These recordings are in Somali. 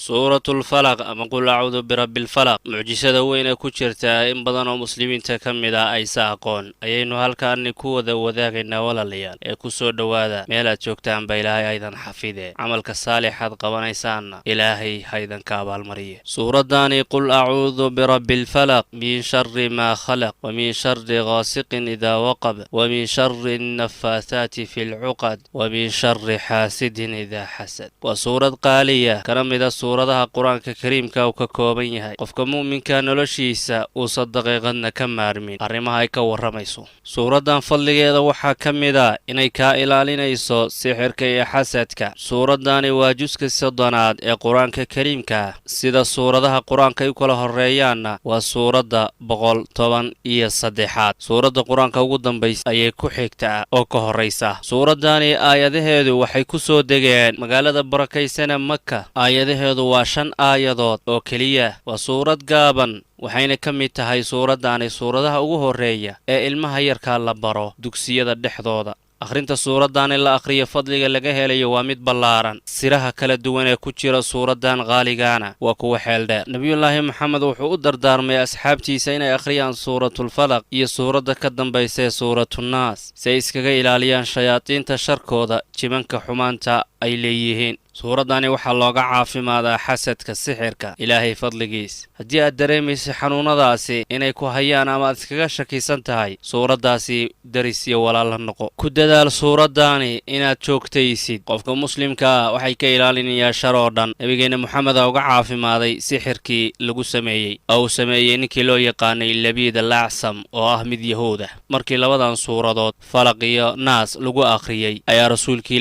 سورة الفلق أما قل أعوذ برب الفلق معجزة وين كجرتا إن بدن مسلمين تكمدا أي ساقون أينو هالكان كوذا وذاقنا ولا ليال كسو دوادا ميلا جوكتان بإلهي أيضا حفيده عملك الصالح هذ قوانيسان إلهي أيضا كابا المريه سورة داني قل أعوذ برب الفلق من شر ما خلق ومن شر غاسق إذا وقب ومن شر النفاثات في العقد ومن شر حاسد إذا حسد وسورة قالية كرم إذا سورة قرآن كريم كوكا كوبينها قفك مؤمن كان لشيسا وصدق غن كمارمين أرمها إيكا ورميسو سورة دان فضلي إذا وحا كمدا إني كائلا لنيسو سحر كي حسدك سورة داني واجوسك السدانات إيه قرآن كريم كا سيدا سورة قرآن كيوكولا هريانا وسورة بغل طبان إيا الصديحات سورة قرآن كوغدن بيس أي كوحيكتا أو كهريسا سورة داني آيادهيدو وحي كسو دقين مقالة بركيسنا مكة آيادهيدو واشان آيادات أو كلية وسورة قابن waxayna ka mid tahay suuradaani suuradaha ugu horeeya ee ilmaha yarka la baro dugsiyada dhexdooda akhrinta suuradaani la akhriyo fadliga laga helayo waa mid ballaaran siraha kala duwan ee ku jira suuradan qaaligaana waa kuwa xeeldheer nabiyullaahi maxamed wuxuu u dardaarmay asxaabtiisa inay akhriyaan suuratul falaq iyo suurada ka dambaysa ee suuratun naas si ay iskaga ilaaliyaan shayaadiinta sharkooda jibanka xumaanta ay leeyihiin suuradani waxaa looga caafimaadaa xasadka sixirka ilaahay fadligiis haddii aad dareemaysa xanuunadaasi inay ku hayaan ama aad iskaga shakisan tahay suuradaasi daris iyo walaala noqo ku dadaal suuradani inaad joogtaysid qofka muslimka waxay ka ilaalinayaa shar oo dhan nabigeena maxamed uga caafimaaday sixirkii lagu sameeyey oo sameeyey ninkii loo yaqaanay labiid al-acsam oo ah mid yahuuda markii labadan suuradood falaq iyo naas lagu akhriyay ayaa rasuulka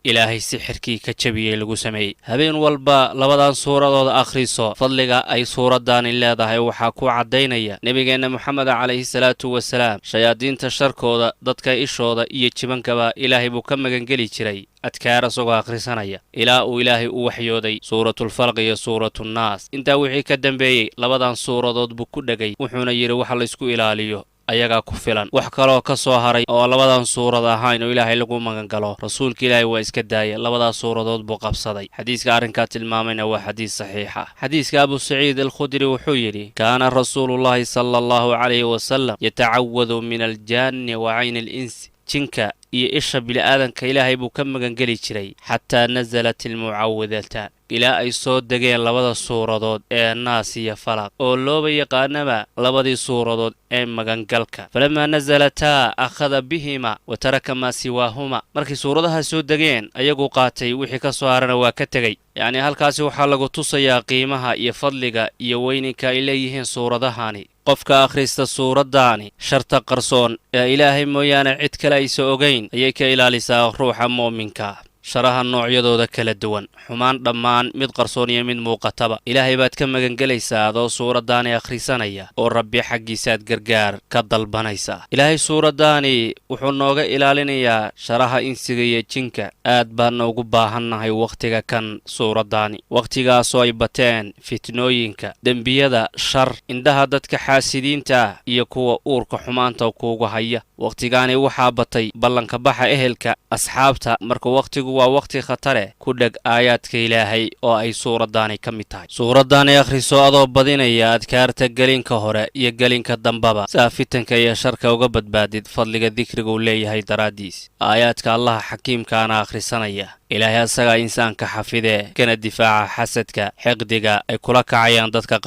ilaahay sixirkii ka jabiyay lagu sameeyay habeen walba labadan suuradood akhriso fadliga ay suuradani leedahay waxa ku cadeynaya nabigeena maxamed calayhi salaatu wasalaam shayaadiinta sharkooda dadka ishooda iyo jibankaba ilaahay buu ka magan geli jiray adkaar asagoo akhrisanaya ilaa uu ilaahay u waxyooday suuratul falaq iyo suuratul naas intaa wixii ka dambeeyay labadan suuradood buu ku dhagay wuxuuna yiri waxa la isku ilaaliyo ayaga ku filan wax kale oo ka soo haray oo labadan suurad ahayn oo ilaahay lagu magan galo rasuulka ilaahay waa iska daayay labadaas suuradood buu qabsaday xadiiska arrinka tilmaamayna waa xadiis saxiix ah xadiiska Abu Saciid al-Khudri wuxuu yiri kaana rasuulullaahi sallallahu alayhi wasallam yata'awwadu min al-janni wa 'ayn al-ins jinka iyo isha bilaadanka ilaahay buu ka magan gali jiray xataa nazalat al-mu'awwidatan ilaa ay soo degeen labada suuradood ee naas iyo falaq oo looba yaqaanaba labadii suuradood ee magangalka falama nazalataa akhadha bihima wa taraka ma siwaahuma markii suuradaha soo degeen ayagu qaatay wixii ka soo harana waa ka tagay yani halkaasi waxaa lagu tusayaa qiimaha iyo fadliga iyo weyninka ay leeyihiin suuradahani qofka akhrista suuradaani sharta qarsoon ee ilaahay mooyaane cid kale aysan ogayn ayay ka ilaalisaa ruuxa muuminka sharaha noocyadooda kala duwan xumaan dhammaan mid qarsoon iyo mid muuqataba ilaahay baad ka magan galaysaa adoo suuradaani akhrisanaya oo rabbi xaggiisaad gargaar ka dalbanaysa ilaahay suuradaani wuxuu nooga ilaalinayaa sharaha insiga iyo jinka aad baan ugu baahannahay waqtiga kan suuradaani waqtigaasoo ay bateen fitnooyinka dembiyada shar indhaha dadka xaasidiinta iyo kuwa uurka xumaanta kuugu haya waqtigaani waxaa batay ballanka baxa ehelka asxaabta marka waqtigu waa waqti khatare ku dhag aayaadka ilaahay oo ay suuradaani ka mid tahay suuradaani akhriso adoo badinaya adkaarta gelinka hore iyo gelinka dambaba saafitanka iyo sharka uga badbaadid fadliga dikriga uu leeyahay daraadiis aayaadka allah xakiimkaana akhrisanaya ilaahay asaga insaanka xafide kana difaaca xasadka xiqdiga ay kula kacayaan dadka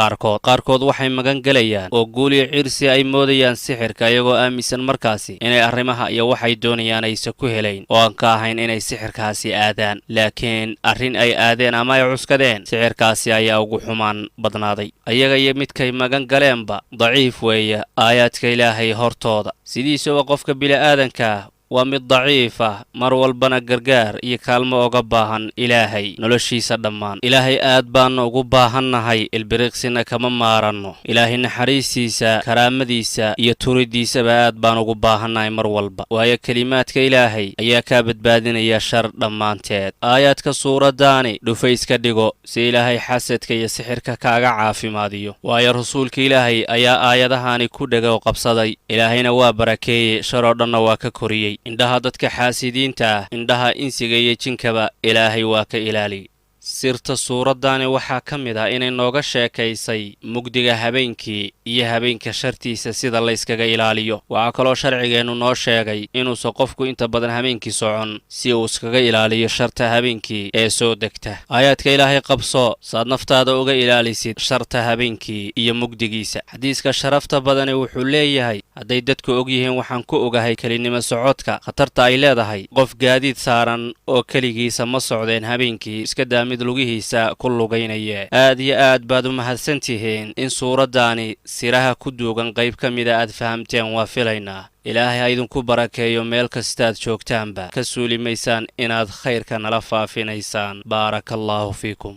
qaarkood waxay magan galayaan oo guuliyo cirsi ay moodayaan sixirka iyagoo aaminsan markaasi inay arrimaha iyo waxay doonayaan aysan ku helayn oo aan ka ahayn inay sixirkaasi aadaan laakiin arrin ay aadeen ama ay cuskadeen sixirkaasi ayaa ugu xumaan badnaaday ayaga iyo midkay magan galeenba daciif weeye aayaadka ilaahay hortooda sidiisaba qofka bini'aadanka waa mid daciif ah mar walbana gargaar iyo kaalmo uga baahan ilaahay noloshiisa dhammaan ilaahay aad baan ugu baahannahay ilbiriqsina kama maaranno ilaahay naxariistiisa karaamadiisa iyo turidiisaba aad baan ugu baahannahay mar walba waayo kelimaadka ilaahay ayaa kaa badbaadinaya shar dhammaanteed aayaadka suuradaani dhufayska dhigo si ilaahay xasadka iyo sixirka kaaga caafimaadiyo waayo rasuulka ilaahay ayaa aayadahani ku dhega oo qabsaday ilaahayna waa barakeeyey shar oo dhanna waa ka koriyey indhaha dadka xaasidiinta indhaha insiga iyo jinkaba ilaahay waa ka ilaali sirta suuraddaani waxaa ka mid ah inay nooga sheekaysay mugdiga habeenkii iyo habeenka shartiisa sida layskaga ilaaliyo. waxaa kaloo sharcigeennu noo sheegay inuusan qofku inta badan habeenkii socon si uu iskaga ilaaliyo sharta habeenkii ee soo degta. aayaadka ilaahay qabso saad naftaada uga ilaalisid sharta habeenkii iyo mugdigiisa. xadiiska sharafta badani wuxuu leeyahay, hadday dadku og yihiin waxaan ku ogahay kelinimo socodka khatarta ay leedahay, qof gaadiid saaran oo keligiisa ma socdeen habeenkii, iska daa mid lugihiisa ku lugaynaya. aad iyo aad baad u mahadsantihiin in suuraddaani siraha ku duugan qayb ka mida aad fahamteen. waa filaynaa ilaahay ha idinku barakeeyo meel kastaad joogtaanba, ka suuli maysaan inaad khayrka nala faafinaysaan. baaraka allaahu fiikum.